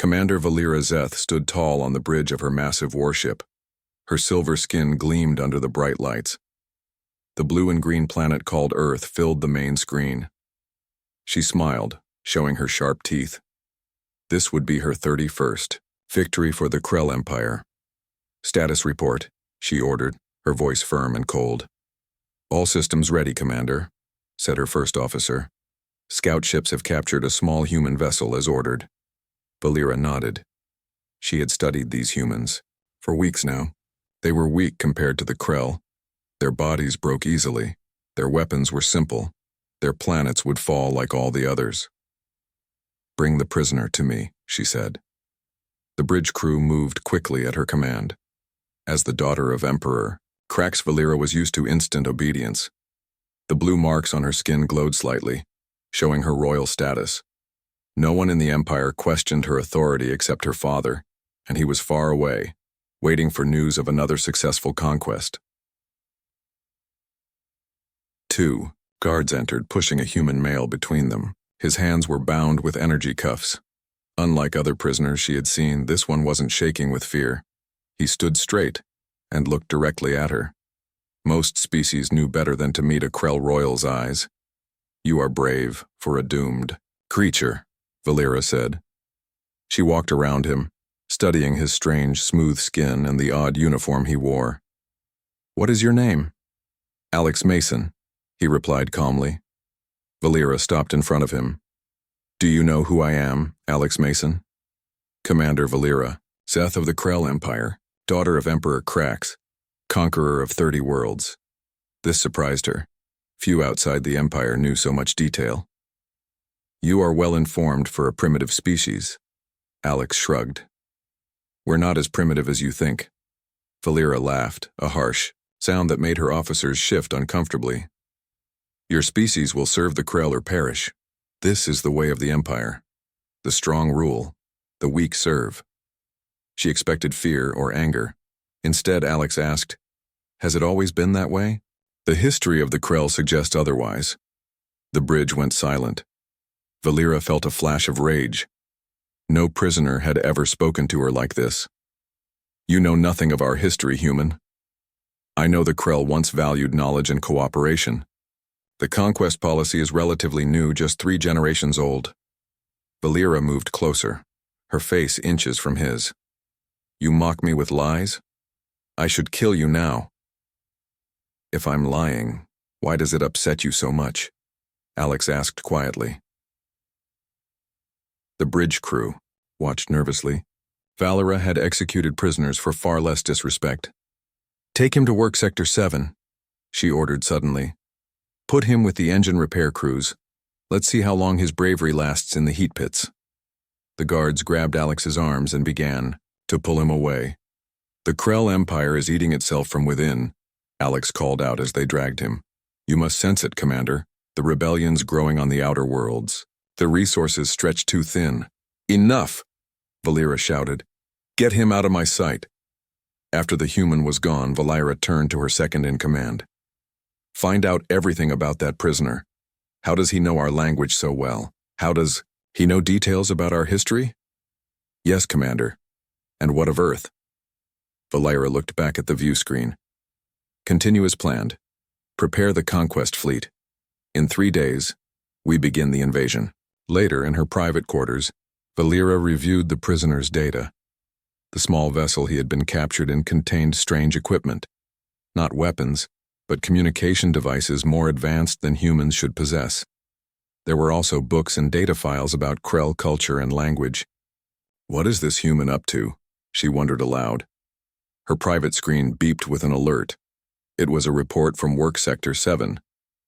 Commander Valera Zeth stood tall on the bridge of her massive warship. Her silver skin gleamed under the bright lights. The blue and green planet called Earth filled the main screen. She smiled, showing her sharp teeth. This would be her 31st victory for the Krell Empire. "Status report," she ordered, her voice firm and cold. "All systems ready, Commander," said her first officer. "Scout ships have captured a small human vessel as ordered." Valera nodded. She had studied these humans for weeks now. They were weak compared to the Krell. Their bodies broke easily. Their weapons were simple. Their planets would fall like all the others. "Bring the prisoner to me," she said. The bridge crew moved quickly at her command. As the daughter of Emperor, Krax Valera was used to instant obedience. The blue marks on her skin glowed slightly, showing her royal status. No one in the Empire questioned her authority except her father, and he was far away, waiting for news of another successful conquest. 2 guards entered, pushing a human male between them. His hands were bound with energy cuffs. Unlike other prisoners she had seen, this one wasn't shaking with fear. He stood straight and looked directly at her. Most species knew better than to meet a Krell royal's eyes. "You are brave for a doomed creature," Valera said. She walked around him, studying his strange, smooth skin and the odd uniform he wore. "What is your name?" "Alex Mason," he replied calmly. Valera stopped in front of him. "Do you know who I am, Alex Mason?" "Commander Valera, Zeth of the Krell Empire, daughter of Emperor Krax, conqueror of 30 worlds." This surprised her. Few outside the Empire knew so much detail. "You are well informed for a primitive species." Alex shrugged. "We're not as primitive as you think." Valera laughed, a harsh sound that made her officers shift uncomfortably. "Your species will serve the Krell or perish. This is the way of the Empire. The strong rule, the weak serve." She expected fear or anger. Instead, Alex asked, "Has it always been that way?" "The history of the Krell suggests otherwise." The bridge went silent. Valera felt a flash of rage. No prisoner had ever spoken to her like this. "You know nothing of our history, human. I know the Krell once valued knowledge and cooperation. The conquest policy is relatively new, just 3 generations old." Valera moved closer, her face inches from his. "You mock me with lies? I should kill you now." "If I'm lying, why does it upset you so much?" Alex asked quietly. The bridge crew watched nervously. Valera had executed prisoners for far less disrespect. "Take him to work Sector 7, she ordered suddenly. "Put him with the engine repair crews. Let's see how long his bravery lasts in the heat pits." The guards grabbed Alex's arms and began to pull him away. "The Krell Empire is eating itself from within," Alex called out as they dragged him. "You must sense it, Commander. The rebellion's growing on the outer worlds. The resources stretch too thin." "Enough!" Valera shouted. "Get him out of my sight." After the human was gone, Valera turned to her second-in-command. "Find out everything about that prisoner. How does he know our language so well? How does he know details about our history?" "Yes, Commander. And what of Earth?" Valera looked back at the view screen. "Continue as planned. Prepare the conquest fleet. In 3 days, we begin the invasion." Later, in her private quarters, Valera reviewed the prisoner's data. The small vessel he had been captured in contained strange equipment. Not weapons, but communication devices more advanced than humans should possess. There were also books and data files about Krell culture and language. "What is this human up to?" she wondered aloud. Her private screen beeped with an alert. It was a report from Work Sector 7.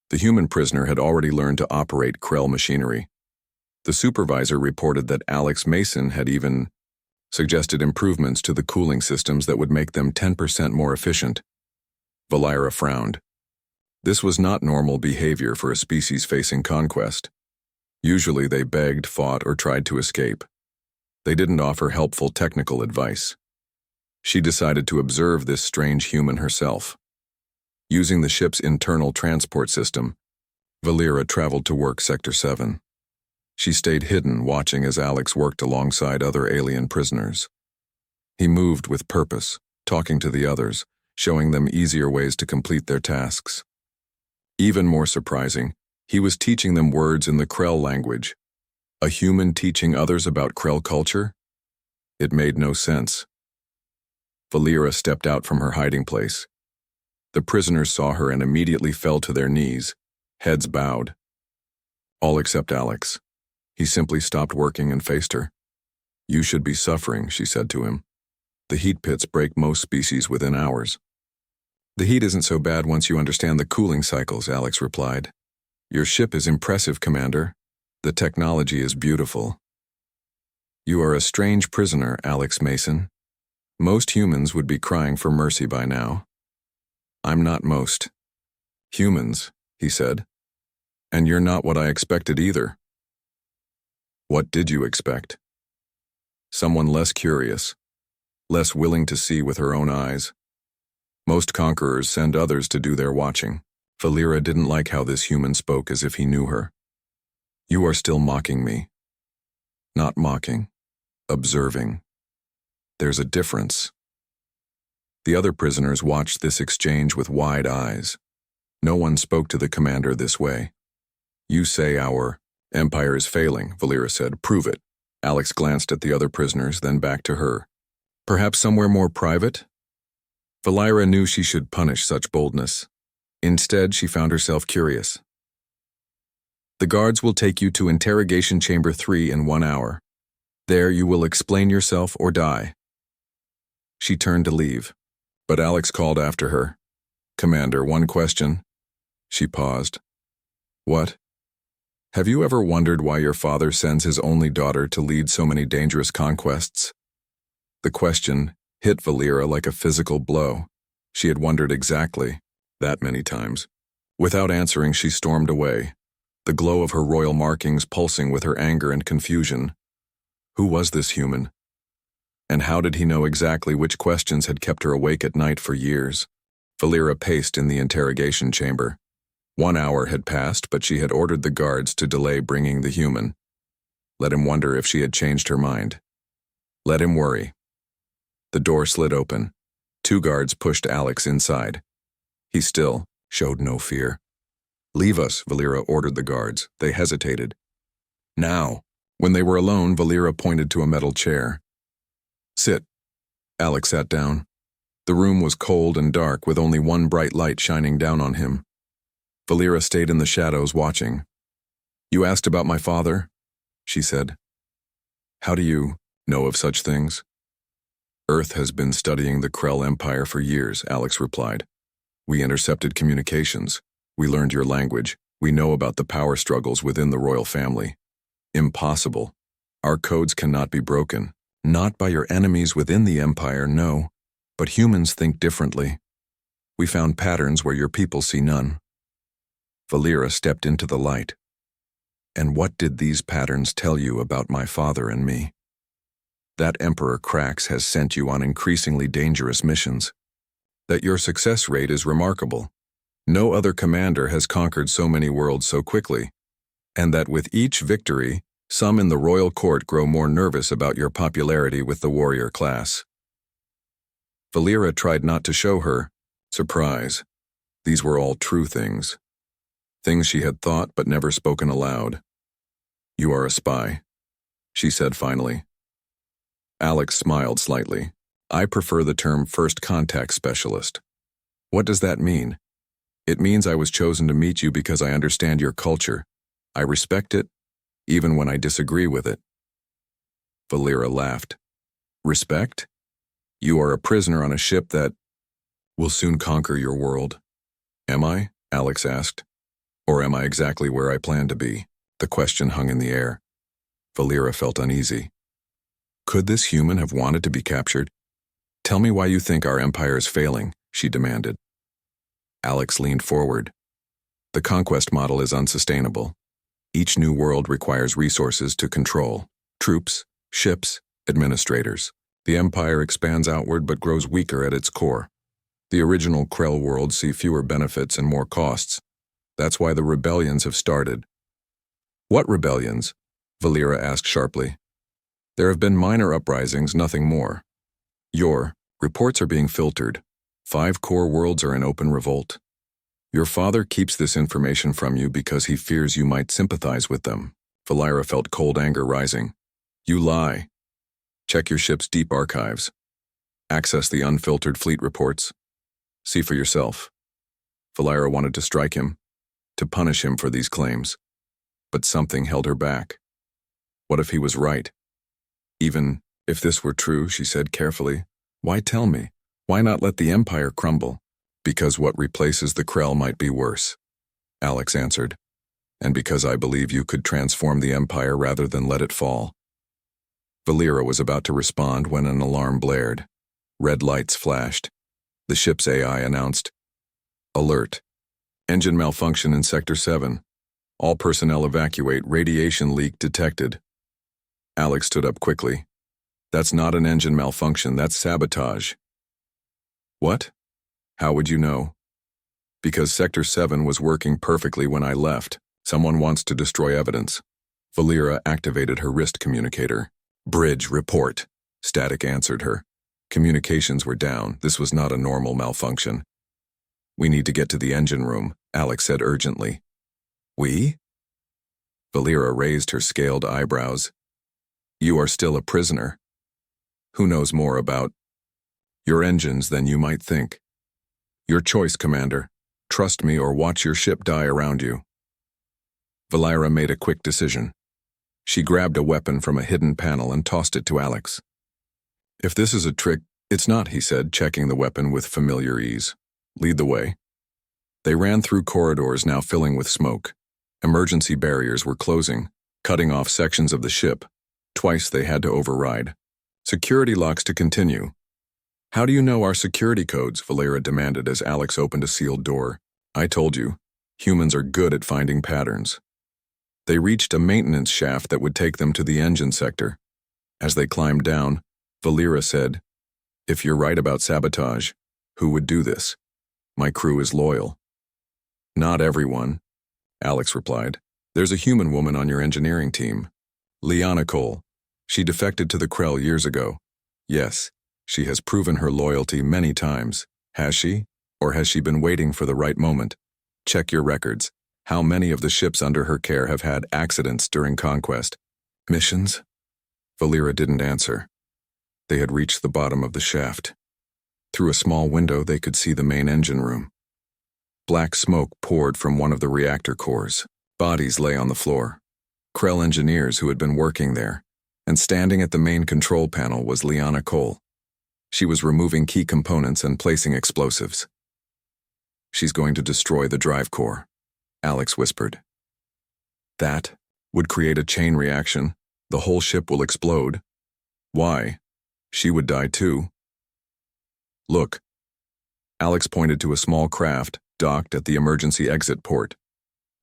The human prisoner had already learned to operate Krell machinery. The supervisor reported that Alex Mason had even suggested improvements to the cooling systems that would make them 10% more efficient. Valera frowned. This was not normal behavior for a species facing conquest. Usually they begged, fought, or tried to escape. They didn't offer helpful technical advice. She decided to observe this strange human herself. Using the ship's internal transport system, Valera traveled to Work Sector 7. She stayed hidden, watching as Alex worked alongside other alien prisoners. He moved with purpose, talking to the others, showing them easier ways to complete their tasks. Even more surprising, he was teaching them words in the Krell language. A human teaching others about Krell culture? It made no sense. Valera stepped out from her hiding place. The prisoners saw her and immediately fell to their knees, heads bowed. All except Alex. He simply stopped working and faced her. "You should be suffering," she said to him. "The heat pits break most species within hours." "The heat isn't so bad once you understand the cooling cycles," Alex replied. "Your ship is impressive, Commander. The technology is beautiful." "You are a strange prisoner, Alex Mason. Most humans would be crying for mercy by now." "I'm not most humans," he said. "And you're not what I expected either." "What did you expect?" "Someone less curious, less willing to see with her own eyes. Most conquerors send others to do their watching." Valera didn't like how this human spoke as if he knew her. "You are still mocking me." "Not mocking, observing. There's a difference." The other prisoners watched this exchange with wide eyes. No one spoke to the commander this way. "You say our empire is failing," Valera said. "Prove it." Alex glanced at the other prisoners, then back to her. "Perhaps somewhere more private?" Valera knew she should punish such boldness. Instead, she found herself curious. "The guards will take you to Interrogation Chamber 3 in 1 hour. There you will explain yourself or die." She turned to leave, but Alex called after her. "Commander, one question." She paused. "What?" "Have you ever wondered why your father sends his only daughter to lead so many dangerous conquests?" The question hit Valera like a physical blow. She had wondered exactly that many times. Without answering, she stormed away, the glow of her royal markings pulsing with her anger and confusion. Who was this human? And how did he know exactly which questions had kept her awake at night for years? Valera paced in the interrogation chamber. 1 hour had passed, but she had ordered the guards to delay bringing the human. Let him wonder if she had changed her mind. Let him worry. The door slid open. 2 guards pushed Alex inside. He still showed no fear. "Leave us," Valera ordered the guards. They hesitated. "Now." When they were alone, Valera pointed to a metal chair. "Sit." Alex sat down. The room was cold and dark, with only one bright light shining down on him. Valera stayed in the shadows, watching. "You asked about my father?" she said. "How do you know of such things?" "Earth has been studying the Krell Empire for years," Alex replied. "We intercepted communications. We learned your language. We know about the power struggles within the royal family." "Impossible. Our codes cannot be broken. Not by your enemies within the empire, no. But humans think differently. We found patterns where your people see none." Valera stepped into the light. "And what did these patterns tell you about my father and me?" "That Emperor Krax has sent you on increasingly dangerous missions. That your success rate is remarkable. No other commander has conquered so many worlds so quickly. And that with each victory, some in the royal court grow more nervous about your popularity with the warrior class." Valera tried not to show her surprise. These were all true things. Things she had thought but never spoken aloud. "You are a spy," she said finally. Alex smiled slightly. "I prefer the term first contact specialist." "What does that mean?" "It means I was chosen to meet you because I understand your culture. I respect it, even when I disagree with it." Valera laughed. "Respect? You are a prisoner on a ship that will soon conquer your world." "Am I?" Alex asked. "Or am I exactly where I plan to be?" The question hung in the air. Valera felt uneasy. Could this human have wanted to be captured? "Tell me why you think our empire is failing," she demanded. Alex leaned forward. "The conquest model is unsustainable. Each new world requires resources to control. Troops, ships, administrators. The empire expands outward but grows weaker at its core. The original Krell worlds see fewer benefits and more costs. That's why the rebellions have started." "What rebellions?" Valera asked sharply. There have been minor uprisings, nothing more. Your reports are being filtered. 5 core worlds are in open revolt. Your father keeps this information from you because he fears you might sympathize with them. Valera felt cold anger rising. You lie. Check your ship's deep archives. Access the unfiltered fleet reports. See for yourself. Valera wanted to strike him, to punish him for these claims. But something held her back. What if he was right? Even if this were true, she said carefully, why tell me? Why not let the Empire crumble? Because what replaces the Krell might be worse, Alex answered. And because I believe you could transform the Empire rather than let it fall. Valera was about to respond when an alarm blared. Red lights flashed. The ship's AI announced, Alert. Engine malfunction in Sector 7. All personnel evacuate. Radiation leak detected. Alex stood up quickly. That's not an engine malfunction, that's sabotage. What? How would you know? Because Sector 7 was working perfectly when I left. Someone wants to destroy evidence. Valera activated her wrist communicator. Bridge, report. Static answered her. Communications were down. This was not a normal malfunction. We need to get to the engine room, Alex said urgently. We? Valera raised her scaled eyebrows. You are still a prisoner. Who knows more about your engines than you might think? Your choice, Commander. Trust me or watch your ship die around you. Valera made a quick decision. She grabbed a weapon from a hidden panel and tossed it to Alex. If this is a trick, it's not, he said, checking the weapon with familiar ease. Lead the way. They ran through corridors now filling with smoke. Emergency barriers were closing, cutting off sections of the ship. Twice they had to override. Security locks to continue. How do you know our security codes? Valera demanded as Alex opened a sealed door. I told you, humans are good at finding patterns. They reached a maintenance shaft that would take them to the engine sector. As they climbed down, Valera said, If you're right about sabotage, who would do this? My crew is loyal. Not everyone, Alex replied. There's a human woman on your engineering team. Liana Cole. She defected to the Krell years ago. Yes, she has proven her loyalty many times. Has she? Or has she been waiting for the right moment? Check your records. How many of the ships under her care have had accidents during conquest? Missions? Valera didn't answer. They had reached the bottom of the shaft. Through a small window they could see the main engine room. Black smoke poured from one of the reactor cores. Bodies lay on the floor. Krell engineers who had been working there. And standing at the main control panel was Liana Cole. She was removing key components and placing explosives. She's going to destroy the drive core, Alex whispered. That would create a chain reaction. The whole ship will explode. Why? She would die too. Look. Alex pointed to a small craft docked at the emergency exit port.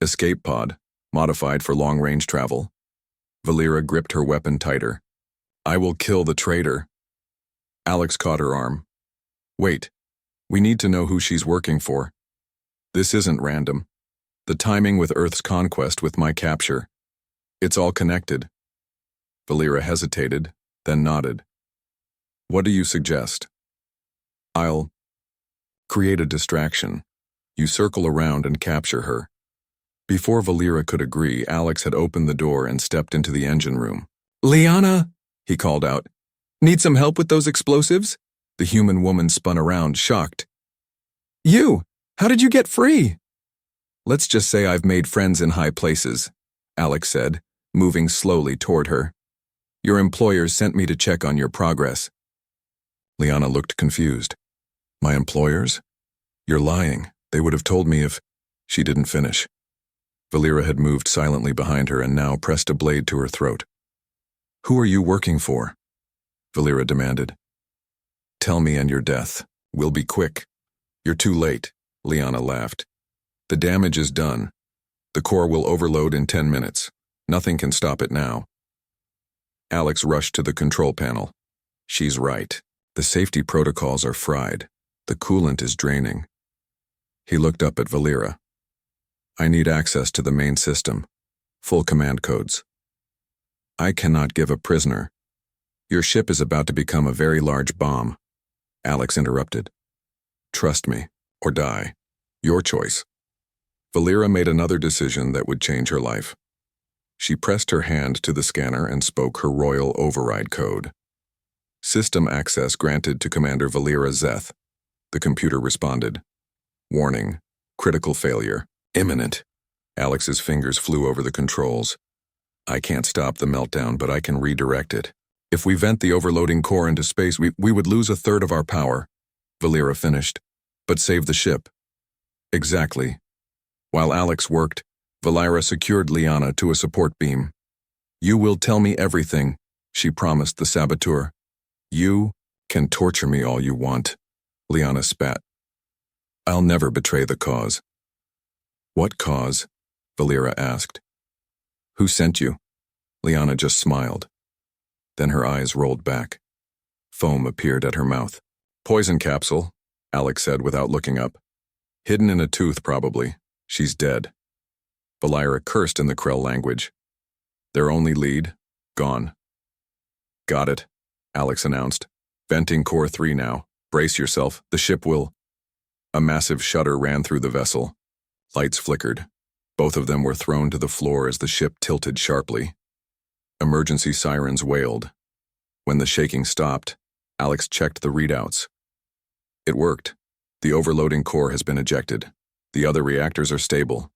Escape pod, modified for long-range travel. Valera gripped her weapon tighter. I will kill the traitor. Alex caught her arm. Wait. We need to know who she's working for. This isn't random. The timing with Earth's conquest with my capture. It's all connected. Valera hesitated, then nodded. What do you suggest? I'll create a distraction. You circle around and capture her. Before Valera could agree, Alex had opened the door and stepped into the engine room. Liana, he called out. Need some help with those explosives? The human woman spun around, shocked. You! How did you get free? Let's just say I've made friends in high places, Alex said, moving slowly toward her. Your employers sent me to check on your progress. Liana looked confused. My employers? You're lying. They would have told me if... She didn't finish. Valera had moved silently behind her and now pressed a blade to her throat. Who are you working for? Valera demanded. Tell me and your death. We'll be quick. You're too late, Liana laughed. The damage is done. The core will overload in 10 minutes. Nothing can stop it now. Alex rushed to the control panel. She's right. The safety protocols are fried. The coolant is draining. He looked up at Valera. I need access to the main system. Full command codes. I cannot give a prisoner. Your ship is about to become a very large bomb. Alex interrupted. Trust me, or die. Your choice. Valera made another decision that would change her life. She pressed her hand to the scanner and spoke her royal override code. System access granted to Commander Valera Zeth. The computer responded. Warning, critical failure, imminent. Alex's fingers flew over the controls. I can't stop the meltdown, but I can redirect it. If we vent the overloading core into space, we would lose a third of our power, Valera finished, but save the ship. Exactly. While Alex worked, Valera secured Liana to a support beam. You will tell me everything, she promised the saboteur. You can torture me all you want, Liana spat. I'll never betray the cause. What cause? Valera asked. Who sent you? Liana just smiled. Then her eyes rolled back. Foam appeared at her mouth. Poison capsule, Alex said without looking up. Hidden in a tooth, probably. She's dead. Valera cursed in the Krell language. Their only lead, gone. Got it, Alex announced. Venting core 3 now. Brace yourself, the ship will... A massive shudder ran through the vessel. Lights flickered. Both of them were thrown to the floor as the ship tilted sharply. Emergency sirens wailed. When the shaking stopped, Alex checked the readouts. It worked. The overloading core has been ejected. The other reactors are stable.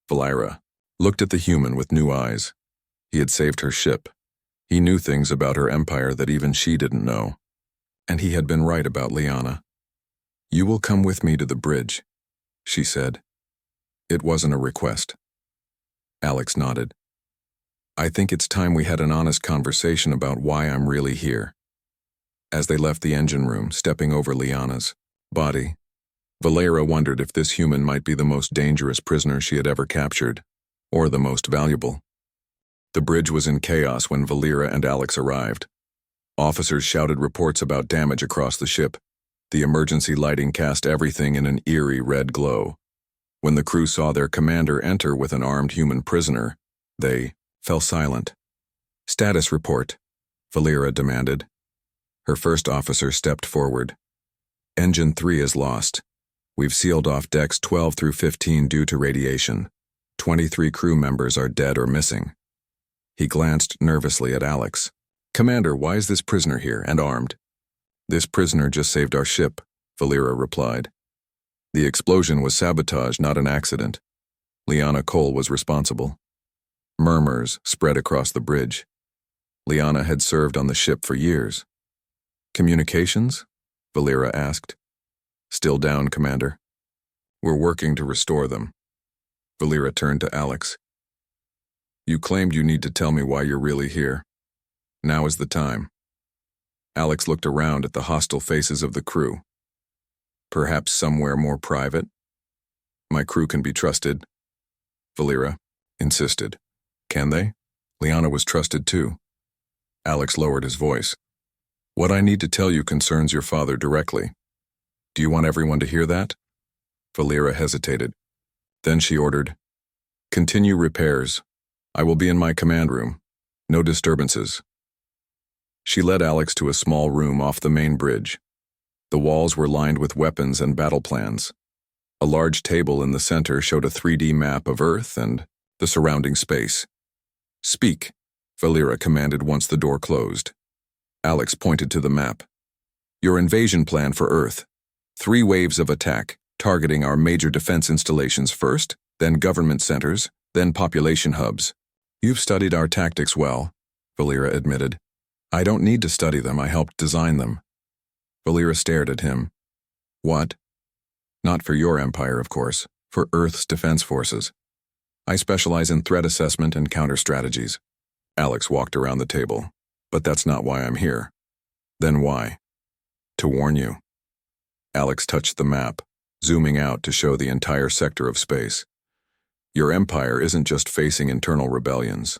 Valera looked at the human with new eyes. He had saved her ship. He knew things about her empire that even she didn't know. And he had been right about Liana. You will come with me to the bridge, she said. It wasn't a request. Alex nodded. I think it's time we had an honest conversation about why I'm really here. As they left the engine room, stepping over Liana's body, Valera wondered if this human might be the most dangerous prisoner she had ever captured, or the most valuable. The bridge was in chaos when Valera and Alex arrived. Officers shouted reports about damage across the ship. The emergency lighting cast everything in an eerie red glow. When the crew saw their commander enter with an armed human prisoner, they fell silent. Status report, Valera demanded. Her first officer stepped forward. Engine 3 is lost. We've sealed off decks 12 through 15 due to radiation. 23 crew members are dead or missing. He glanced nervously at Alex. Commander, why is this prisoner here and armed? This prisoner just saved our ship, Valera replied. The explosion was sabotage, not an accident. Liana Cole was responsible. Murmurs spread across the bridge. Liana had served on the ship for years. Communications? Valera asked. Still down, Commander. We're working to restore them. Valera turned to Alex. You claimed you need to tell me why you're really here. Now is the time. Alex looked around at the hostile faces of the crew. Perhaps somewhere more private? My crew can be trusted. Valera insisted. Can they? Liana was trusted too. Alex lowered his voice. What I need to tell you concerns your father directly. Do you want everyone to hear that? Valera hesitated. Then she ordered, Continue repairs. I will be in my command room. No disturbances. She led Alex to a small room off the main bridge. The walls were lined with weapons and battle plans. A large table in the center showed a 3D map of Earth and the surrounding space. Speak, Valera commanded once the door closed. Alex pointed to the map. Your invasion plan for Earth. 3 waves of attack, targeting our major defense installations first, then government centers, then population hubs. You've studied our tactics well, Valera admitted. I don't need to study them, I helped design them. Valera stared at him. What? Not for your empire, of course, for Earth's defense forces. I specialize in threat assessment and counter strategies. Alex walked around the table. But that's not why I'm here. Then why? To warn you. Alex touched the map, zooming out to show the entire sector of space. Your empire isn't just facing internal rebellions.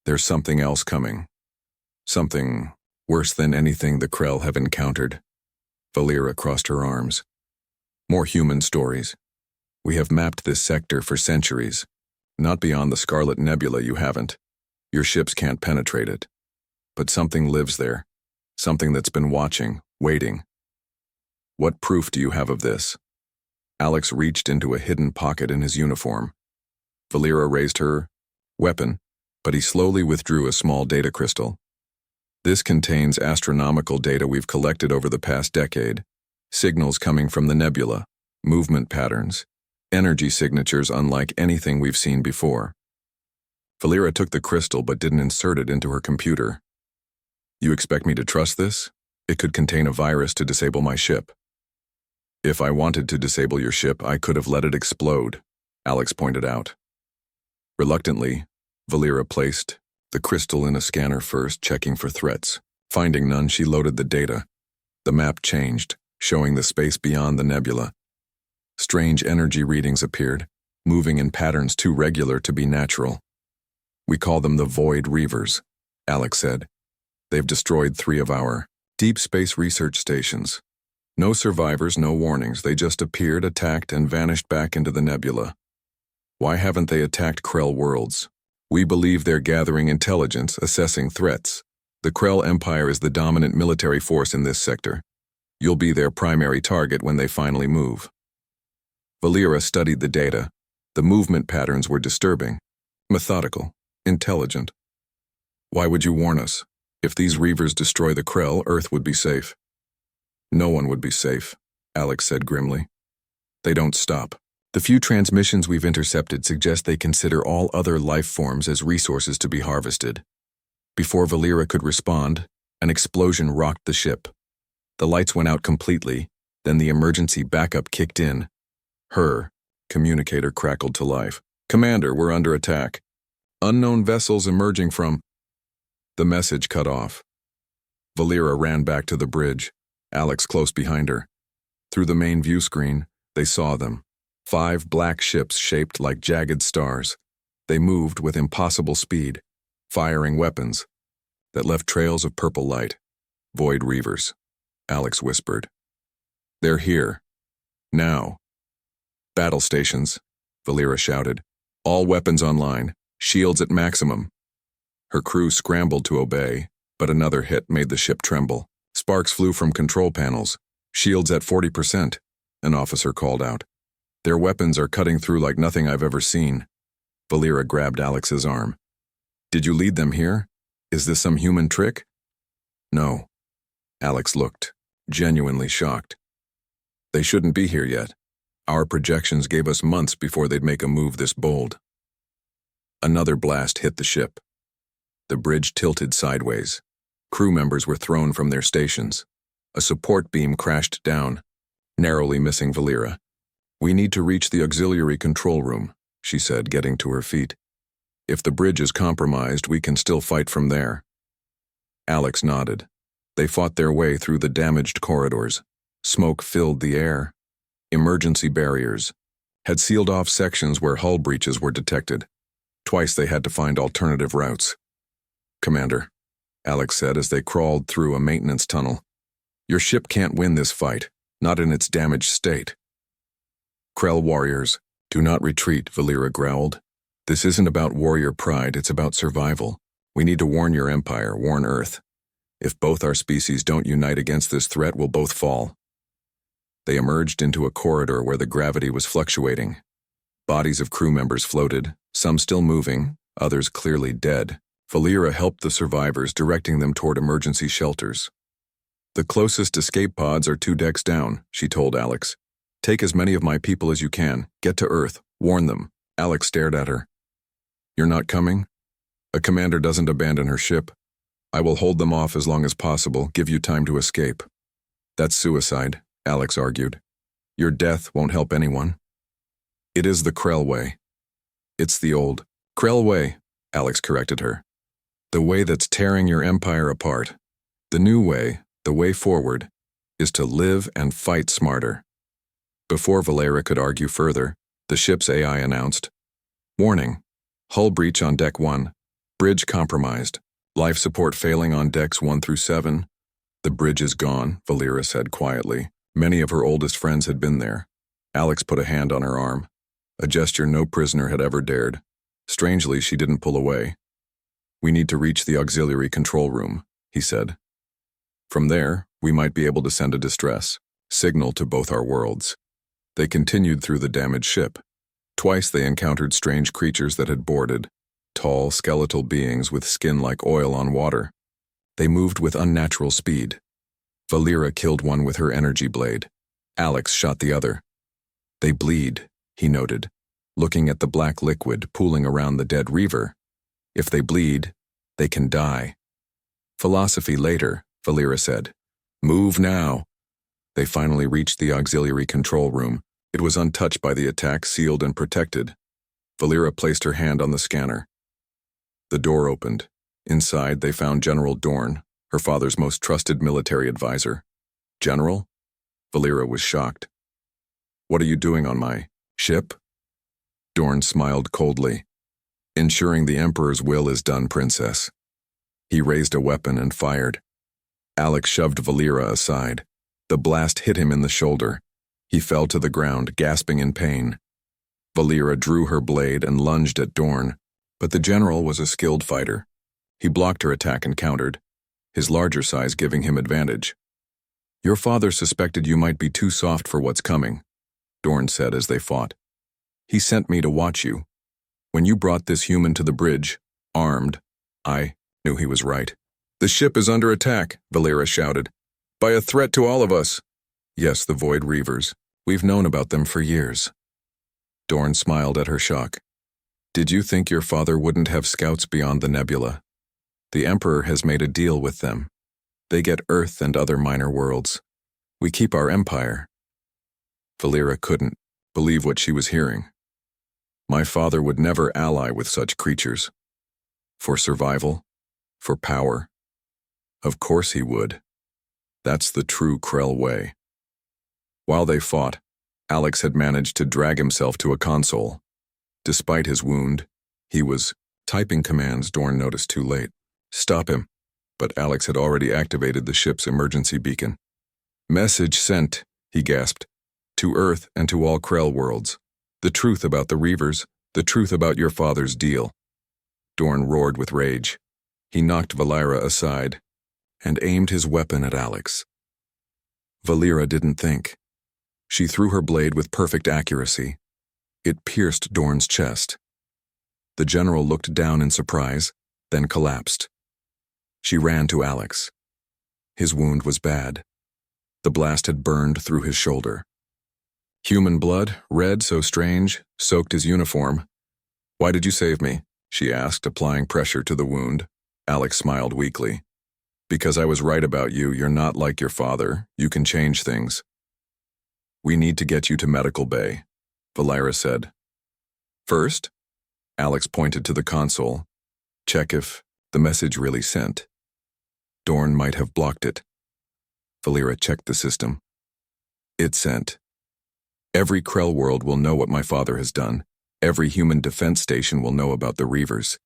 There's something else coming. Something worse than anything the Krell have encountered. Valera crossed her arms. More human stories. We have mapped this sector for centuries. Not beyond the Scarlet Nebula you haven't. Your ships can't penetrate it. But something lives there. Something that's been watching, waiting. What proof do you have of this? Alex reached into a hidden pocket in his uniform. Valera raised her weapon, but he slowly withdrew a small data crystal. This contains astronomical data we've collected over the past decade, signals coming from the nebula, movement patterns, energy signatures unlike anything we've seen before. Valera took the crystal but didn't insert it into her computer. You expect me to trust this? It could contain a virus to disable my ship. If I wanted to disable your ship, I could have let it explode, Alex pointed out. Reluctantly, Valera placed the crystal in a scanner first, checking for threats. Finding none, she loaded the data. The map changed, showing the space beyond the nebula. Strange energy readings appeared, moving in patterns too regular to be natural. We call them the Void Reavers, Alex said. They've destroyed 3 of our deep space research stations. No survivors, no warnings. They just appeared, attacked, and vanished back into the nebula. Why haven't they attacked Krell worlds? We believe they're gathering intelligence, assessing threats. The Krell Empire is the dominant military force in this sector. You'll be their primary target when they finally move. Valera studied the data. The movement patterns were disturbing, methodical, intelligent. Why would you warn us? If these Reavers destroy the Krell, Earth would be safe. No one would be safe, Alex said grimly. They don't stop. The few transmissions we've intercepted suggest they consider all other life forms as resources to be harvested. Before Valera could respond, an explosion rocked the ship. The lights went out completely, then the emergency backup kicked in. Her communicator crackled to life. Commander, we're under attack. Unknown vessels emerging from... The message cut off. Valera ran back to the bridge, Alex close behind her. Through the main view screen, they saw them. 5 black ships shaped like jagged stars. They moved with impossible speed, firing weapons that left trails of purple light. Void Reavers, Alex whispered. They're here. Now. Battle stations, Valera shouted. All weapons online, shields at maximum. Her crew scrambled to obey, but another hit made the ship tremble. Sparks flew from control panels. Shields at 40%, an officer called out. Their weapons are cutting through like nothing I've ever seen. Valera grabbed Alex's arm. Did you lead them here? Is this some human trick? No. Alex looked, genuinely shocked. They shouldn't be here yet. Our projections gave us months before they'd make a move this bold. Another blast hit the ship. The bridge tilted sideways. Crew members were thrown from their stations. A support beam crashed down, narrowly missing Valera. We need to reach the auxiliary control room, she said, getting to her feet. If the bridge is compromised, we can still fight from there. Alex nodded. They fought their way through the damaged corridors. Smoke filled the air. Emergency barriers had sealed off sections where hull breaches were detected. Twice they had to find alternative routes. Commander, Alex said as they crawled through a maintenance tunnel. Your ship can't win this fight, not in its damaged state. Krell warriors, do not retreat, Valera growled. This isn't about warrior pride, it's about survival. We need to warn your empire, warn Earth. If both our species don't unite against this threat, we'll both fall. They emerged into a corridor where the gravity was fluctuating. Bodies of crew members floated, some still moving, others clearly dead. Valera helped the survivors, directing them toward emergency shelters. The closest escape pods are 2 decks down, she told Alex. Take as many of my people as you can. Get to Earth. Warn them. Alex stared at her. You're not coming? A commander doesn't abandon her ship. I will hold them off as long as possible, give you time to escape. That's suicide, Alex argued. Your death won't help anyone. It is the Krell way. It's the old Krell way, Alex corrected her. The way that's tearing your empire apart. The new way, the way forward, is to live and fight smarter. Before Valera could argue further, the ship's AI announced, Warning, hull breach on Deck 1, bridge compromised, life support failing on Decks 1 through 7. The bridge is gone, Valera said quietly. Many of her oldest friends had been there. Alex put a hand on her arm, a gesture no prisoner had ever dared. Strangely, she didn't pull away. We need to reach the auxiliary control room, he said. From there, we might be able to send a distress signal to both our worlds. They continued through the damaged ship. Twice they encountered strange creatures that had boarded, tall, skeletal beings with skin like oil on water. They moved with unnatural speed. Valera killed one with her energy blade. Alex shot the other. They bleed, he noted, looking at the black liquid pooling around the dead Reaver. If they bleed, they can die. Philosophy later, Valera said. Move now. They finally reached the auxiliary control room. It was untouched by the attack, sealed and protected. Valera placed her hand on the scanner. The door opened. Inside, they found General Dorn, her father's most trusted military advisor. General? Valera was shocked. What are you doing on my ship? Dorn smiled coldly. Ensuring the Emperor's will is done, Princess. He raised a weapon and fired. Alex shoved Valera aside. The blast hit him in the shoulder. He fell to the ground, gasping in pain. Valera drew her blade and lunged at Dorn, but the general was a skilled fighter. He blocked her attack and countered, his larger size giving him advantage. Your father suspected you might be too soft for what's coming, Dorn said as they fought. He sent me to watch you. When you brought this human to the bridge, armed, I knew he was right. The ship is under attack, Valera shouted. By a threat to all of us. Yes, the Void Reavers. We've known about them for years. Dorn smiled at her shock. Did you think your father wouldn't have scouts beyond the nebula? The Emperor has made a deal with them. They get Earth and other minor worlds. We keep our empire. Valera couldn't believe what she was hearing. My father would never ally with such creatures. For survival? For power? Of course he would. That's the true Krell way. While they fought, Alex had managed to drag himself to a console. Despite his wound, he was typing commands Dorn noticed too late. Stop him. But Alex had already activated the ship's emergency beacon. Message sent, he gasped. To Earth and to all Krell worlds. The truth about the Reavers, the truth about your father's deal. Dorn roared with rage. He knocked Valera aside and aimed his weapon at Alex. Valera didn't think. She threw her blade with perfect accuracy. It pierced Dorn's chest. The general looked down in surprise, then collapsed. She ran to Alex. His wound was bad. The blast had burned through his shoulder. Human blood, red so strange, soaked his uniform. Why did you save me? She asked, applying pressure to the wound. Alex smiled weakly. Because I was right about you, you're not like your father. You can change things. We need to get you to medical bay, Valera said. First, Alex pointed to the console. Check if the message really sent. Dorn might have blocked it. Valera checked the system. It sent. Every Krell world will know what my father has done. Every human defense station will know about the Reavers.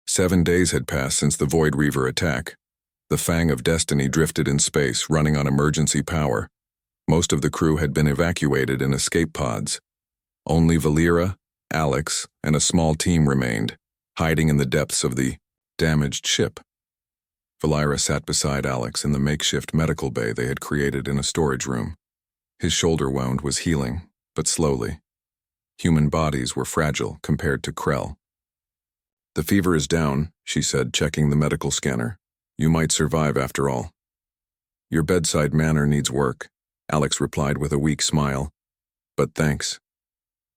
7 days had passed since the Void Reaver attack. The Fang of Destiny drifted in space, running on emergency power. Most of the crew had been evacuated in escape pods. Only Valera, Alex, and a small team remained, hiding in the depths of the damaged ship. Valera sat beside Alex in the makeshift medical bay they had created in a storage room. His shoulder wound was healing, but slowly. Human bodies were fragile compared to Krell. The fever is down, she said, checking the medical scanner. You might survive after all. Your bedside manner needs work, Alex replied with a weak smile. But thanks.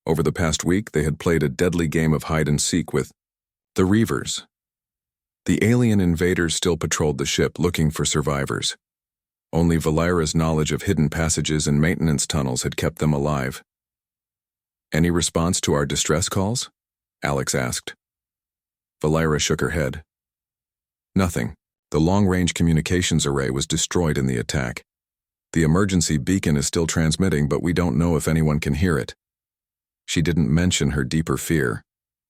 Over the past week, they had played a deadly game of hide-and-seek with the Reavers. The alien invaders still patrolled the ship looking for survivors. Only Valera's knowledge of hidden passages and maintenance tunnels had kept them alive. Any response to our distress calls? Alex asked. Valera shook her head. Nothing. The long-range communications array was destroyed in the attack. The emergency beacon is still transmitting, but we don't know if anyone can hear it. She didn't mention her deeper fear,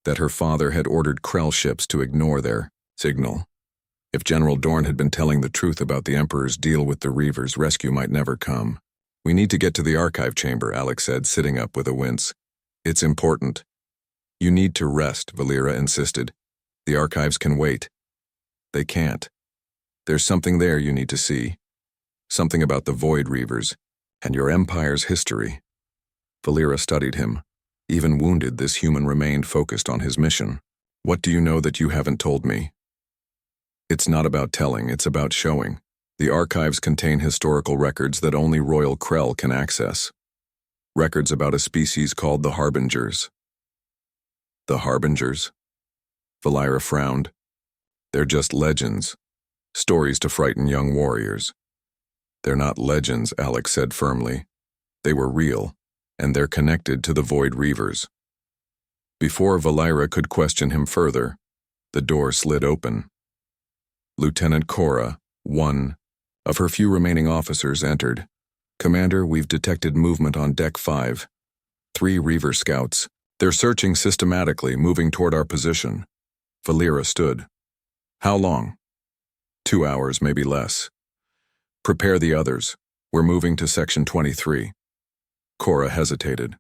that her father had ordered Krell ships to ignore their signal. If General Dorn had been telling the truth about the Emperor's deal with the Reavers, rescue might never come. We need to get to the archive chamber, Alex said, sitting up with a wince. It's important. You need to rest, Valera insisted. The archives can wait. They can't. There's something there you need to see. Something about the Void Reavers and your Empire's history. Valera studied him. Even wounded, this human remained focused on his mission. What do you know that you haven't told me? It's not about telling, it's about showing. The archives contain historical records that only Royal Krell can access. Records about a species called the Harbingers. The Harbingers? Valera frowned. They're just legends. Stories to frighten young warriors. They're not legends, Alex said firmly. They were real, and they're connected to the Void Reavers. Before Valera could question him further, the door slid open. Lieutenant Cora, one of her few remaining officers, entered. Commander, we've detected movement on Deck 5. 3 Reaver scouts. They're searching systematically, moving toward our position. Valera stood. How long? 2 hours, maybe less. Prepare the others. We're moving to Section 23. Cora hesitated.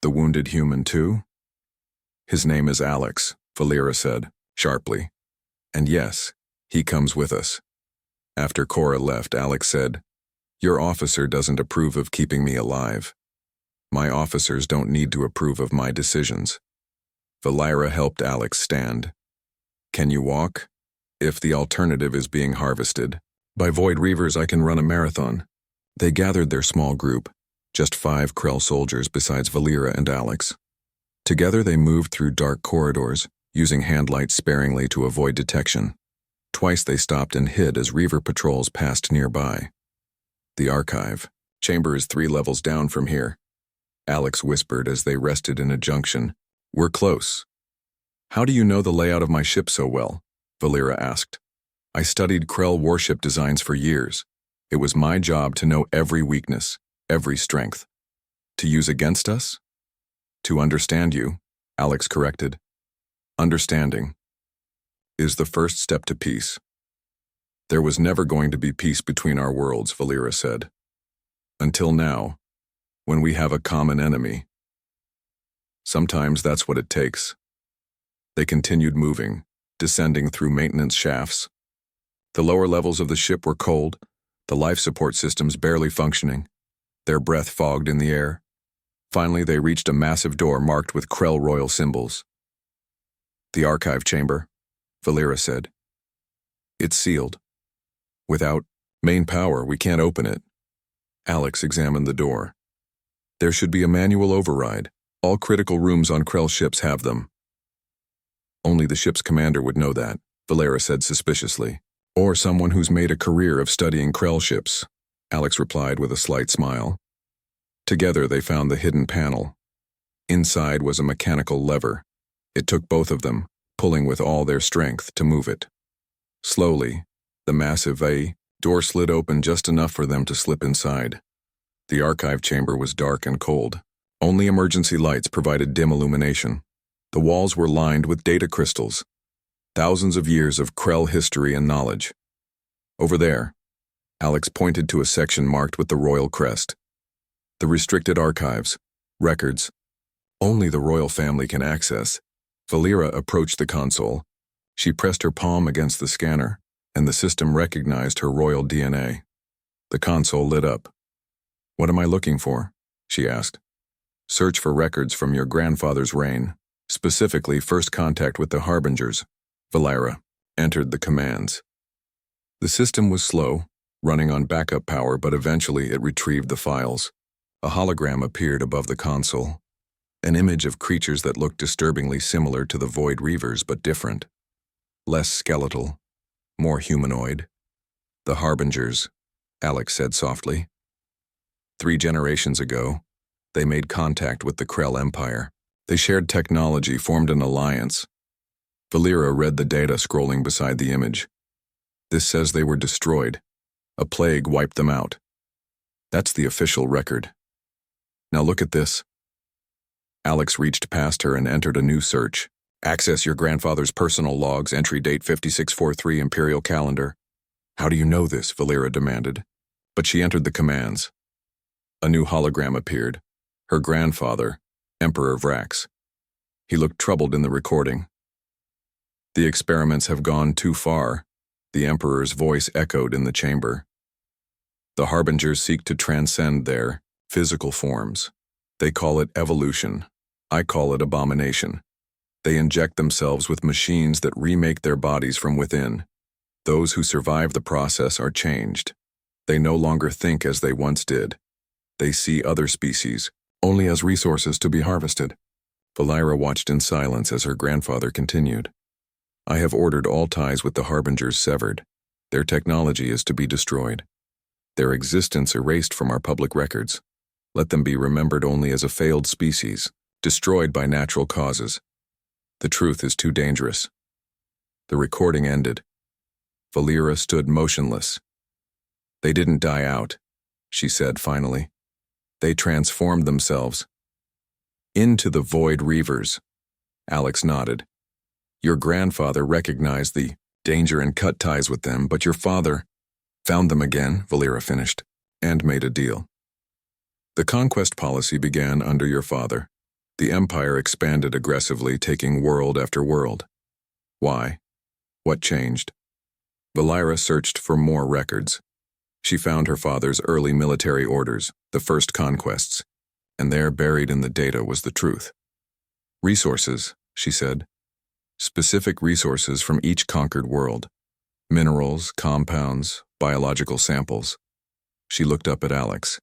The wounded human too? His name is Alex, Valera said, sharply. And yes, he comes with us. After Cora left, Alex said, Your officer doesn't approve of keeping me alive. My officers don't need to approve of my decisions. Valera helped Alex stand. Can you walk? If the alternative is being harvested. By Void Reavers I can run a marathon. They gathered their small group, just 5 Krell soldiers besides Valera and Alex. Together they moved through dark corridors, using handlights sparingly to avoid detection. Twice they stopped and hid as Reaver patrols passed nearby. The archive chamber is 3 levels down from here, Alex whispered as they rested in a junction. We're close. How do you know the layout of my ship so well? Valera asked. I studied Krell warship designs for years. It was my job to know every weakness, every strength. To use against us? To understand you, Alex corrected. Understanding is the first step to peace. There was never going to be peace between our worlds, Valera said. Until now, when we have a common enemy. Sometimes that's what it takes. They continued moving, descending through maintenance shafts. The lower levels of the ship were cold, the life support systems barely functioning, their breath fogged in the air. Finally, they reached a massive door marked with Krell royal symbols. The archive chamber, Valera said. It's sealed. Without main power, we can't open it. Alex examined the door. There should be a manual override. All critical rooms on Krell ships have them. Only the ship's commander would know that, Valera said suspiciously. Or someone who's made a career of studying Krell ships, Alex replied with a slight smile. Together they found the hidden panel. Inside was a mechanical lever. It took both of them, pulling with all their strength to move it. Slowly, the massive door slid open just enough for them to slip inside. The archive chamber was dark and cold. Only emergency lights provided dim illumination. The walls were lined with data crystals. Thousands of years of Krell history and knowledge. Over there, Alex pointed to a section marked with the royal crest. The restricted archives, records, only the royal family can access. Valera approached the console. She pressed her palm against the scanner, and the system recognized her royal DNA. The console lit up. What am I looking for? She asked. Search for records from your grandfather's reign, specifically first contact with the Harbingers. Valera entered the commands. The system was slow, running on backup power, but eventually it retrieved the files. A hologram appeared above the console, an image of creatures that looked disturbingly similar to the Void Reavers but different. Less skeletal, more humanoid. The Harbingers, Alex said softly. 3 generations ago, they made contact with the Krell Empire. They shared technology, formed an alliance. Valera read the data scrolling beside the image. This says they were destroyed. A plague wiped them out. That's the official record. Now look at this. Alex reached past her and entered a new search. Access your grandfather's personal logs, entry date 5643 Imperial Calendar. How do you know this? Valera demanded. But she entered the commands. A new hologram appeared. Her grandfather, Emperor Vrax. He looked troubled in the recording. The experiments have gone too far, the Emperor's voice echoed in the chamber. The Harbingers seek to transcend their physical forms. They call it evolution. I call it abomination. They inject themselves with machines that remake their bodies from within. Those who survive the process are changed. They no longer think as they once did. They see other species only as resources to be harvested. Valera watched in silence as her grandfather continued. I have ordered all ties with the Harbingers severed. Their technology is to be destroyed. Their existence erased from our public records. Let them be remembered only as a failed species, destroyed by natural causes. The truth is too dangerous. The recording ended. Valera stood motionless. They didn't die out, she said finally. They transformed themselves. Into the Void Reavers. Alex nodded. Your grandfather recognized the danger and cut ties with them, but your father found them again, Valera finished, and made a deal. The conquest policy began under your father. The empire expanded aggressively, taking world after world. Why? What changed? Valera searched for more records. She found her father's early military orders, the first conquests, and there, buried in the data, was the truth. Resources, she said. Specific resources from each conquered world. Minerals, compounds, biological samples. She looked up at Alex.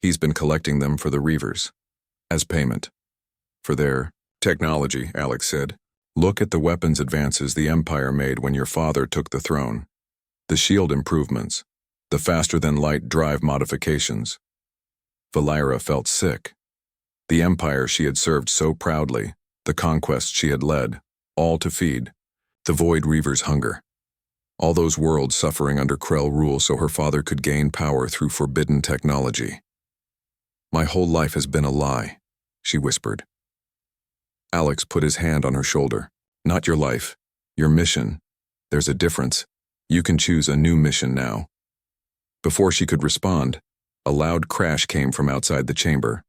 He's been collecting them for the Reavers. As payment. For their technology, Alex said. Look at the weapons advances the Empire made when your father took the throne. The shield improvements. The faster-than-light drive modifications. Valera felt sick. The Empire she had served so proudly, the conquests she had led, all to feed the Void Reaver's hunger. All those worlds suffering under Krell rule so her father could gain power through forbidden technology. My whole life has been a lie, she whispered. Alex put his hand on her shoulder. Not your life, your mission. There's a difference. You can choose a new mission now. Before she could respond, a loud crash came from outside the chamber.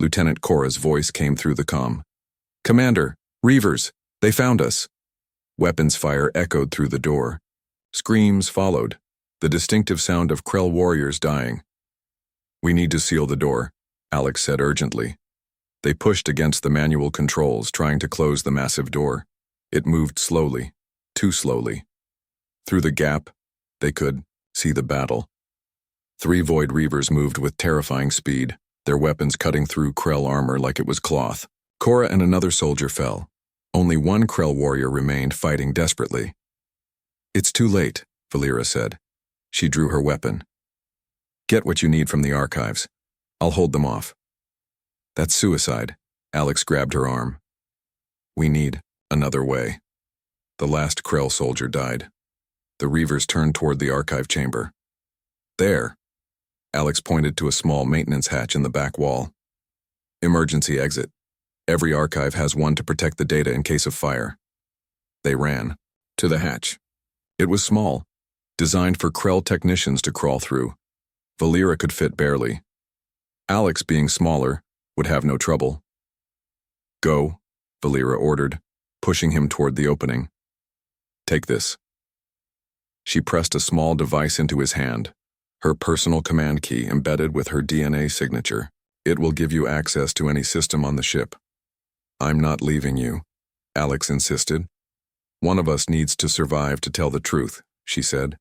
Lieutenant Cora's voice came through the comm. Commander, Reavers, they found us. Weapons fire echoed through the door. Screams followed, the distinctive sound of Krell warriors dying. We need to seal the door, Alex said urgently. They pushed against the manual controls, trying to close the massive door. It moved slowly, too slowly. Through the gap, they could see the battle. 3 Void Reavers moved with terrifying speed, their weapons cutting through Krell armor like it was cloth. Cora and another soldier fell. Only one Krell warrior remained, fighting desperately. It's too late, Valera said. She drew her weapon. Get what you need from the archives. I'll hold them off. That's suicide. Alex grabbed her arm. We need another way. The last Krell soldier died. The Reavers turned toward the archive chamber. There. Alex pointed to a small maintenance hatch in the back wall. Emergency exit. Every archive has one to protect the data in case of fire. They ran to the hatch. It was small, designed for Krell technicians to crawl through. Valera could fit barely. Alex, being smaller, would have no trouble. Go, Valera ordered, pushing him toward the opening. Take this. She pressed a small device into his hand, her personal command key embedded with her DNA signature. It will give you access to any system on the ship. I'm not leaving you, Alex insisted. One of us needs to survive to tell the truth, she said.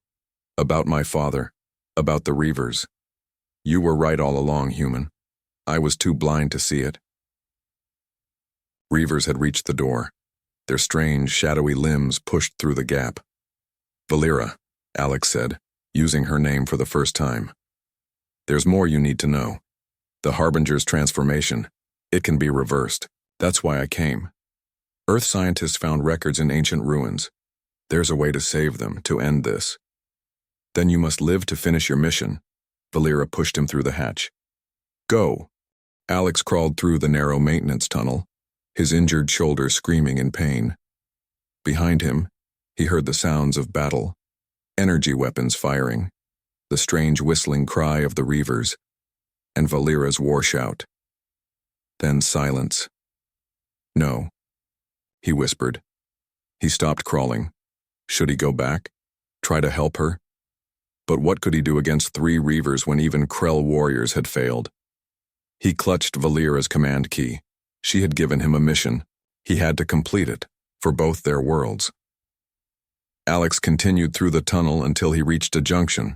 About my father, about the Reavers. You were right all along, human. I was too blind to see it. Reavers had reached the door. Their strange, shadowy limbs pushed through the gap. Valera, Alex said, using her name for the first time. There's more you need to know. The Harbinger's transformation. It can be reversed. That's why I came. Earth scientists found records in ancient ruins. There's a way to save them, to end this. Then you must live to finish your mission. Valera pushed him through the hatch. Go. Alex crawled through the narrow maintenance tunnel, his injured shoulder screaming in pain. Behind him, he heard the sounds of battle, energy weapons firing, the strange whistling cry of the Reavers, and Valera's war shout. Then silence. No, he whispered. He stopped crawling. Should he go back? Try to help her? But what could he do against 3 Reavers when even Krell warriors had failed? He clutched Valera's command key. She had given him a mission. He had to complete it, for both their worlds. Alex continued through the tunnel until he reached a junction.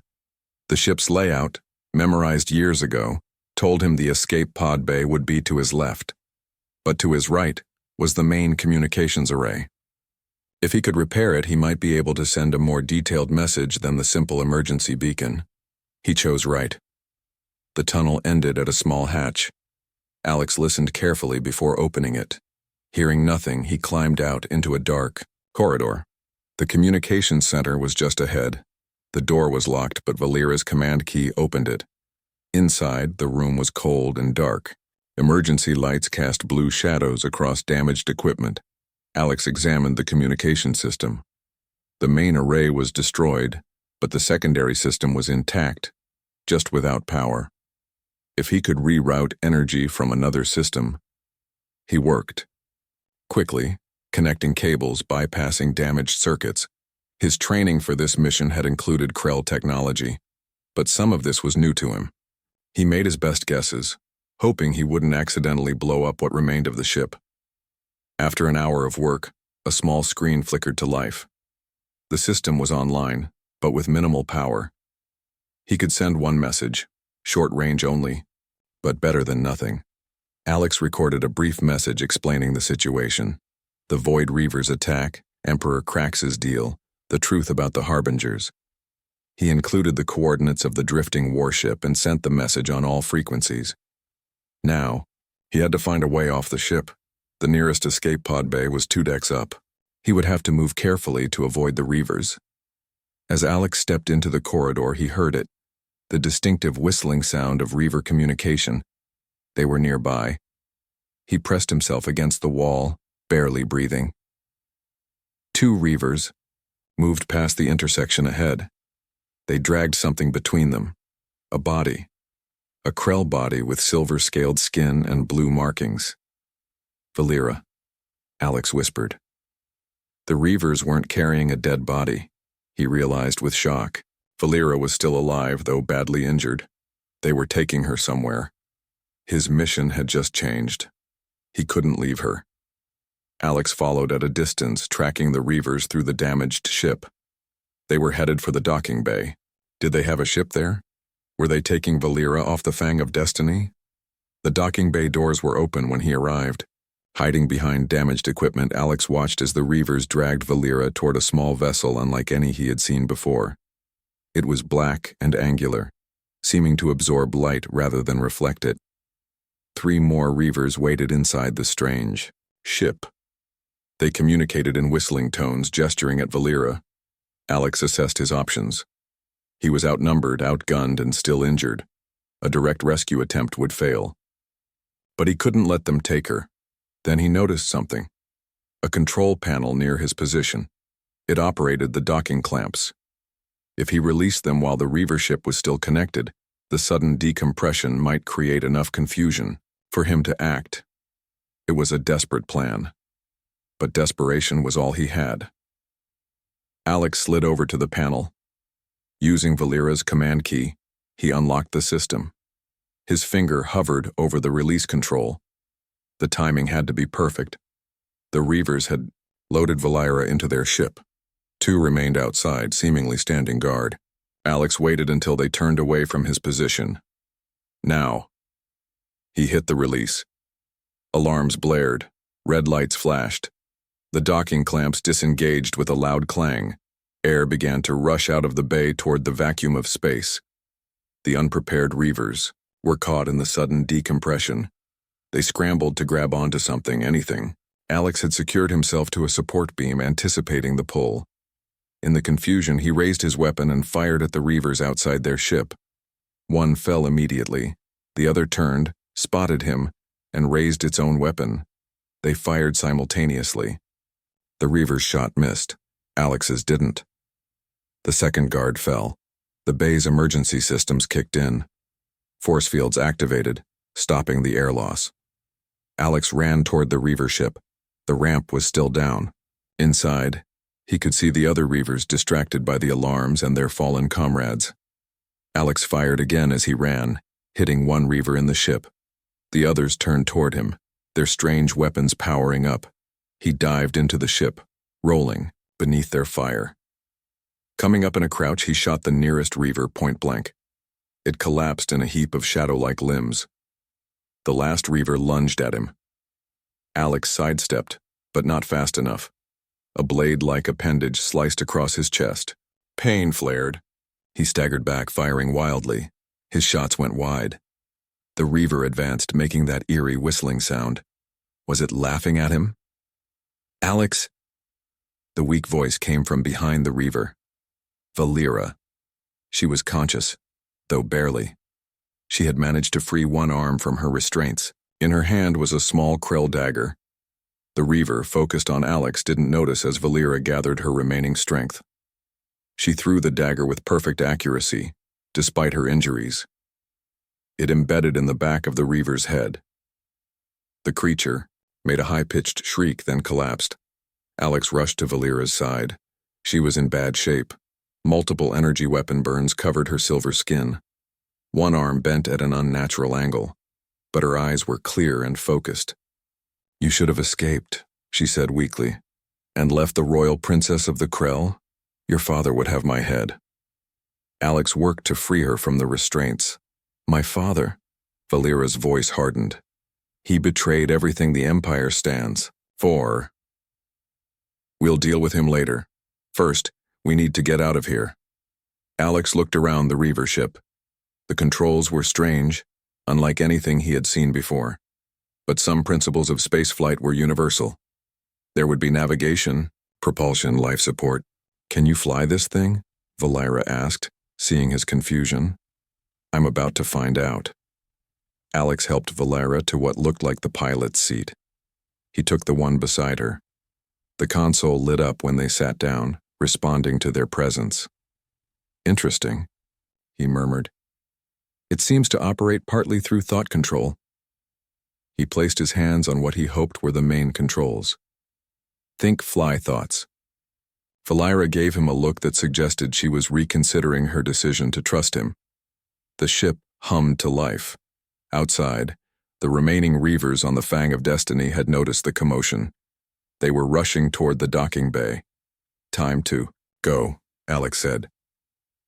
The ship's layout, memorized years ago, told him the escape pod bay would be to his left. But to his right was the main communications array. If he could repair it, he might be able to send a more detailed message than the simple emergency beacon. He chose right. The tunnel ended at a small hatch. Alex listened carefully before opening it. Hearing nothing, he climbed out into a dark corridor. The communications center was just ahead. The door was locked, but Valera's command key opened it. Inside, the room was cold and dark. Emergency lights cast blue shadows across damaged equipment. Alex examined the communication system. The main array was destroyed, but the secondary system was intact, just without power. If he could reroute energy from another system, he worked. Quickly, connecting cables, bypassing damaged circuits. His training for this mission had included Krell technology, but some of this was new to him. He made his best guesses, hoping he wouldn't accidentally blow up what remained of the ship. After an hour of work, a small screen flickered to life. The system was online, but with minimal power. He could send one message, short range only, but better than nothing. Alex recorded a brief message explaining the situation. The Void Reavers' attack, Emperor Krax's deal, the truth about the Harbingers. He included the coordinates of the drifting warship and sent the message on all frequencies. Now, he had to find a way off the ship. The nearest escape pod bay was 2 decks up. He would have to move carefully to avoid the Reavers. As Alex stepped into the corridor, he heard it, the distinctive whistling sound of Reaver communication. They were nearby. He pressed himself against the wall, barely breathing. 2 Reavers moved past the intersection ahead. They dragged something between them, a body, a Krell body with silver-scaled skin and blue markings. Valera, Alex whispered. The Reavers weren't carrying a dead body, he realized with shock. Valera was still alive, though badly injured. They were taking her somewhere. His mission had just changed. He couldn't leave her. Alex followed at a distance, tracking the Reavers through the damaged ship. They were headed for the docking bay. Did they have a ship there? Were they taking Valera off the Fang of Destiny? The docking bay doors were open when he arrived. Hiding behind damaged equipment, Alex watched as the Reavers dragged Valera toward a small vessel unlike any he had seen before. It was black and angular, seeming to absorb light rather than reflect it. 3 more Reavers waited inside the strange ship. They communicated in whistling tones, gesturing at Valera. Alex assessed his options. He was outnumbered, outgunned, and still injured. A direct rescue attempt would fail. But he couldn't let them take her. Then he noticed something. A control panel near his position. It operated the docking clamps. If he released them while the Reaver ship was still connected, the sudden decompression might create enough confusion for him to act. It was a desperate plan. But desperation was all he had. Alex slid over to the panel. Using Valera's command key, he unlocked the system. His finger hovered over the release control. The timing had to be perfect. The Reavers had loaded Valera into their ship. 2 remained outside, seemingly standing guard. Alex waited until they turned away from his position. Now. He hit the release. Alarms blared. Red lights flashed. The docking clamps disengaged with a loud clang. Air began to rush out of the bay toward the vacuum of space. The unprepared Reavers were caught in the sudden decompression. They scrambled to grab onto something, anything. Alex had secured himself to a support beam, anticipating the pull. In the confusion, he raised his weapon and fired at the Reavers outside their ship. One fell immediately. The other turned, spotted him, and raised its own weapon. They fired simultaneously. The Reavers' shot missed. Alex's didn't. The second guard fell. The bay's emergency systems kicked in. Force fields activated, stopping the air loss. Alex ran toward the Reaver ship. The ramp was still down. Inside, he could see the other Reavers distracted by the alarms and their fallen comrades. Alex fired again as he ran, hitting one Reaver in the ship. The others turned toward him, their strange weapons powering up. He dived into the ship, rolling beneath their fire. Coming up in a crouch, he shot the nearest Reaver point blank. It collapsed in a heap of shadow-like limbs. The last Reaver lunged at him. Alex sidestepped, but not fast enough. A blade-like appendage sliced across his chest. Pain flared. He staggered back, firing wildly. His shots went wide. The Reaver advanced, making that eerie whistling sound. Was it laughing at him? Alex? The weak voice came from behind the Reaver. Valera. She was conscious, though barely. She had managed to free one arm from her restraints. In her hand was a small krill dagger. The Reaver, focused on Alex, didn't notice as Valera gathered her remaining strength. She threw the dagger with perfect accuracy, despite her injuries. It embedded in the back of the Reaver's head. The creature made a high-pitched shriek, then collapsed. Alex rushed to Valera's side. She was in bad shape. Multiple energy weapon burns covered her silver skin. One arm bent at an unnatural angle, but her eyes were clear and focused. "You should have escaped," she said weakly, "and left the royal princess of the Krell. Your father would have my head." Alex worked to free her from the restraints. "My father," Valera's voice hardened. "He betrayed everything the Empire stands for." "We'll deal with him later. First, we need to get out of here." Alex looked around the Reaver ship. The controls were strange, unlike anything he had seen before. But some principles of spaceflight were universal. There would be navigation, propulsion, life support. "Can you fly this thing?" Valera asked, seeing his confusion. "I'm about to find out." Alex helped Valera to what looked like the pilot's seat. He took the one beside her. The console lit up when they sat down, responding to their presence. "Interesting," he murmured. "It seems to operate partly through thought control." He placed his hands on what he hoped were the main controls. "Think fly thoughts." Valera gave him a look that suggested she was reconsidering her decision to trust him. The ship hummed to life. Outside, the remaining Reavers on the Fang of Destiny had noticed the commotion. They were rushing toward the docking bay. "Time to go," Alex said.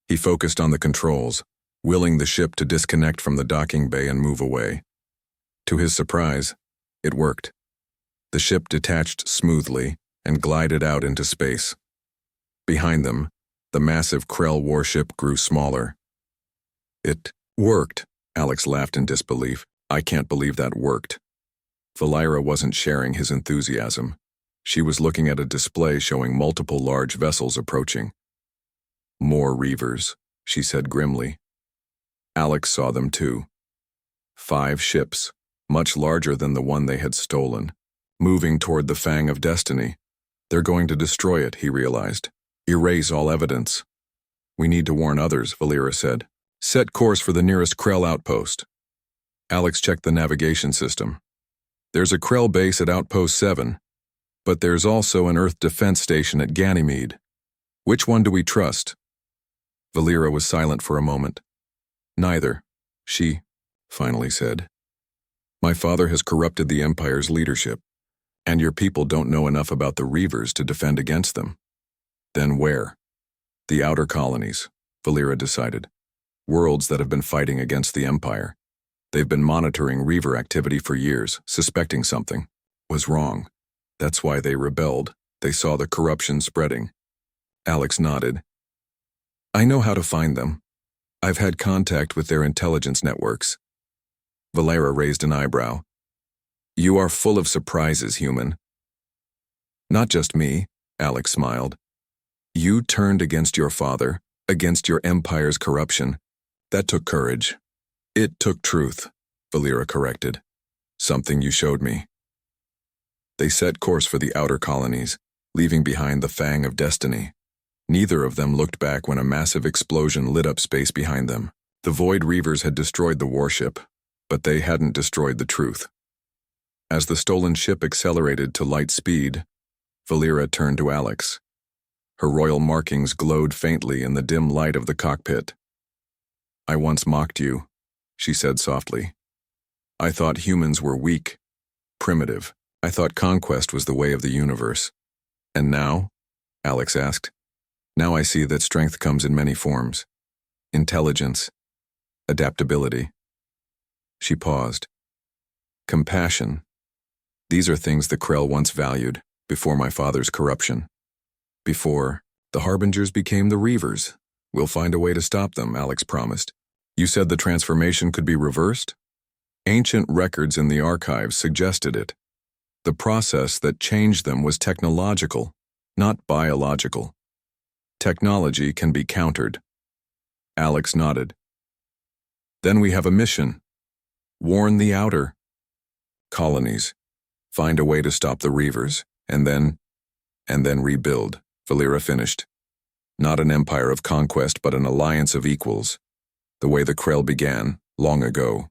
He focused on the controls, willing the ship to disconnect from the docking bay and move away. To his surprise, it worked. The ship detached smoothly and glided out into space. Behind them, the massive Krell warship grew smaller. "It worked," Alex laughed in disbelief. "I can't believe that worked." Valera wasn't sharing his enthusiasm. She was looking at a display showing multiple large vessels approaching. "More Reavers," she said grimly. Alex saw them too. 5 ships, much larger than the one they had stolen, moving toward the Fang of Destiny. "They're going to destroy it," he realized. "Erase all evidence." "We need to warn others," Valera said. "Set course for the nearest Krell outpost." Alex checked the navigation system. "There's a Krell base at Outpost 7, but there's also an Earth defense station at Ganymede. Which one do we trust?" Valera was silent for a moment. "Neither," she finally said. "My father has corrupted the Empire's leadership, and your people don't know enough about the Reavers to defend against them." "Then where?" "The outer colonies," Valera decided. "Worlds that have been fighting against the Empire. They've been monitoring Reaver activity for years, suspecting something was wrong. That's why they rebelled. They saw the corruption spreading." Alex nodded. "I know how to find them. I've had contact with their intelligence networks." Valera raised an eyebrow. "You are full of surprises, human." "Not just me," Alex smiled. "You turned against your father, against your Empire's corruption. That took courage." "It took truth," Valera corrected. "Something you showed me." They set course for the outer colonies, leaving behind the Fang of Destiny. Neither of them looked back when a massive explosion lit up space behind them. The Void Reavers had destroyed the warship, but they hadn't destroyed the truth. As the stolen ship accelerated to light speed, Valera turned to Alex. Her royal markings glowed faintly in the dim light of the cockpit. "I once mocked you," she said softly. "I thought humans were weak, primitive. I thought conquest was the way of the universe. And now?" Alex asked. "Now I see that strength comes in many forms. Intelligence, adaptability." She paused. "Compassion. These are things the Krell once valued, before my father's corruption. Before the Harbingers became the Reavers. We'll find a way to stop them," Alex promised. "You said the transformation could be reversed?" Ancient records in the archives suggested it. The process that changed them was technological, not biological. Technology can be countered. Alex nodded. "Then we have a mission. Warn the outer colonies. Find a way to stop the Reavers, and then rebuild," Valera finished. "Not an empire of conquest, but an alliance of equals. The way the Krell began, long ago."